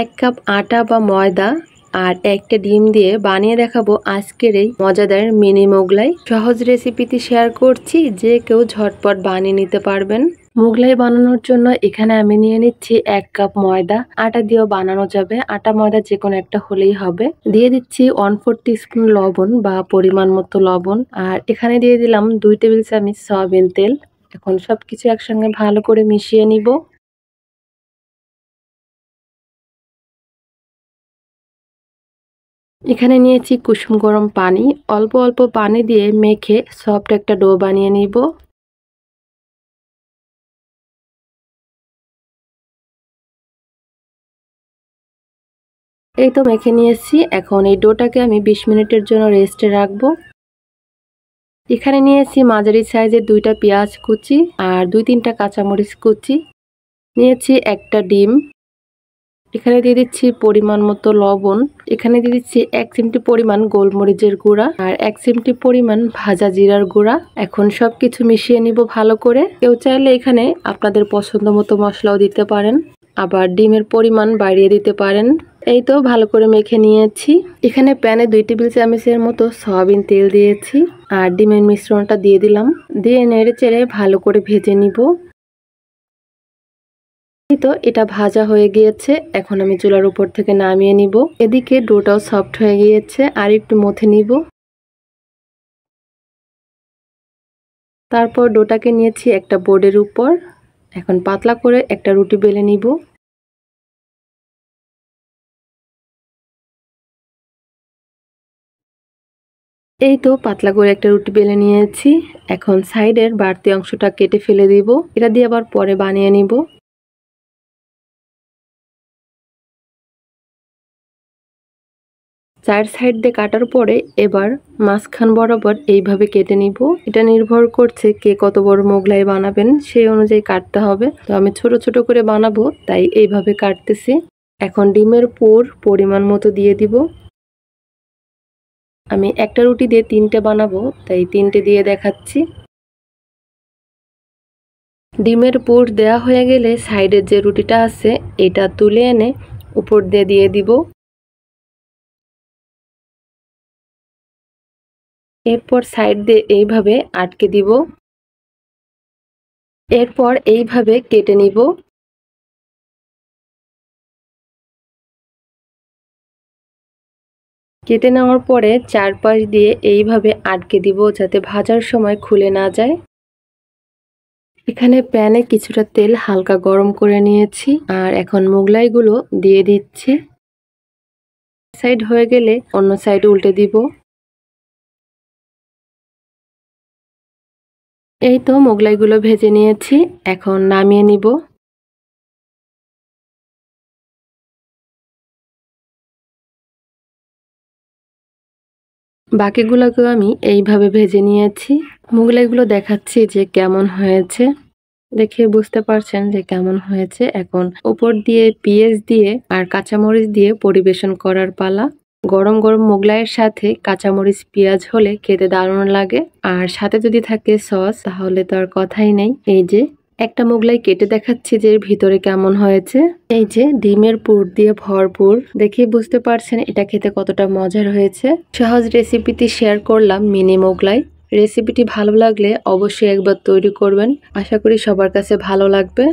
1 cup আটা বা ময়দা আর একটা ডিম দিয়ে বানিয়ে দেখাবো আজকের এই মজাদার মিনি মোগলাই। সহজ রেসিপিটি শেয়ার করছি, যে কেউ ঝটপট বানিয়ে নিতে পারবেন। মোগলাই বানানোর জন্য এখানে আমি নিয়ে নিচ্ছি 1 কাপ ময়দা। আটা দিয়েও বানানো যাবে, আটা ময়দা যে কোনো একটা হলেই হবে। দিয়ে দিচ্ছি 1/4 টিস্পুন লবণ বা পরিমাণ মতো লবণ, আর এখানে দিয়ে দিলাম 2 টেবিল চামচ সয়াবিন তেল। এখন সবকিছু একসঙ্গে ভালো করে মিশিয়ে নিব। এখানে নিয়েছি কুসুম গরম পানি, অল্প অল্প পানি দিয়ে মেখে সফট একটা ডো বানিয়ে নিব। এই তো মেখে নিয়েছি। এখন এই ডোটাকে আমি 20 মিনিটের জন্য রেস্টে রাখবো। এখানে নিয়েছি মাঝারি সাইজের 2টা পেঁয়াজ কুচি আর 2-3টা কাঁচামরিচ কুচি, নিয়েছি একটা ডিম। এখানে দিয়ে দিচ্ছি পরিমাণ মতো লবণ। এখানে দিয়ে দিচ্ছি 1 চিমটি পরিমাণ গোলমরিচের গুঁড়া আর 1 চিমটি পরিমাণ ভাজা জিরার গুঁড়া। এখন সবকিছু মিশিয়ে নিব ভালো করে। কেউ চাইলে এখানে আপনাদের পছন্দ মতো মশলাও দিতে পারেন, আবার ডিমের পরিমাণ বাড়িয়ে দিতে পারেন। এই তো ভালো করে মেখে নিয়েছি। এখানে প্যানে 2 টেবিল চামচের মতো সয়াবিন তেল দিয়েছি আর ডিমের মিশ্রণটা দিয়ে দিলাম। দিয়ে নেড়ে চেড়ে ভালো করে ভেজে নিব। তো এটা ভাজা হয়ে গিয়েছে, এখন আমি চুলার উপর থেকে নামিয়ে নিব। এদিকে ডোটাও সফট হয়ে গিয়েছে, আর একটু মথে নিব। তারপর ডোটাকে নিয়েছি একটা বোর্ডের উপর। এখন পাতলা করে একটা রুটি বেলে নিব। এই তো পাতলা করে একটা রুটি বেলে নিয়েছি। এখন সাইডের বাড়তি অংশটা কেটে ফেলে দিব। এটা দিয়ে আবার পরে বানিয়ে নিব। 4 সাইড দিয়ে কাটার পরে এবার মাঝখান বরাবর এইভাবে কেটে নিব। এটা নির্ভর করছে কে কত বড় মোগলাই বানাবেন, সেই অনুযায়ী কাটতে হবে। তো আমি ছোট ছোট করে বানাবো, তাই এইভাবে কাটতেছি। এখন ডিমের পুর পরিমাণ মতো দিয়ে দিব। আমি একটা রুটি দিয়ে 3টে বানাবো, তাই 3টে দিয়ে দেখাচ্ছি। ডিমের পুর দেয়া হয়ে গেলে সাইডের যে রুটিটা আছে এটা তুলে এনে উপর দিয়ে দিব। এরপর সাইড দিয়ে এইভাবে আটকে দিব। এরপর এইভাবে কেটে নিব। কেটে নেওয়ার পরে চারপাশ দিয়ে এইভাবে আটকে দিব, যাতে ভাজার সময় খুলে না যায়। এখানে প্যানে কিছুটা তেল হালকা গরম করে নিয়েছি, আর এখন মোগলাইগুলো দিয়ে দিচ্ছি। সাইড হয়ে গেলে অন্য সাইড উল্টে দিব। এই তো মোগলাইগুলো ভেজে নিয়েছি, এখন নামিয়ে নিব। বাকিগুলোকেও আমি এইভাবে ভেজে নিয়েছি। মোগলাইগুলো দেখাচ্ছি যে কেমন হয়েছে, দেখে বুঝতে পারছেন যে কেমন হয়েছে। এখন উপর দিয়ে পেঁয়াজ দিয়ে আর কাঁচামরিচ দিয়ে পরিবেশন করার পালা। গরম গরম মোগলাইয়ের সাথে কাঁচামরিচ পেঁয়াজ হলে খেতে দারুণ লাগে, আর সাথে যদি থাকে সস তাহলে তো আর কথাই নেই। এই যে একটা মোগলাই কেটে দেখাচ্ছি যে এর ভিতরে কেমন হয়েছে। এই যে ডিমের পুর দিয়ে ভরপুর, দেখে বুঝতে পারছেন এটা খেতে কতটা মজার হয়েছে। সহজ রেসিপিটি শেয়ার করলাম মিনি মোগলাই। রেসিপিটি ভালো লাগলে অবশ্যই একবার তৈরি করবেন, আশা করি সবার কাছে ভালো লাগবে।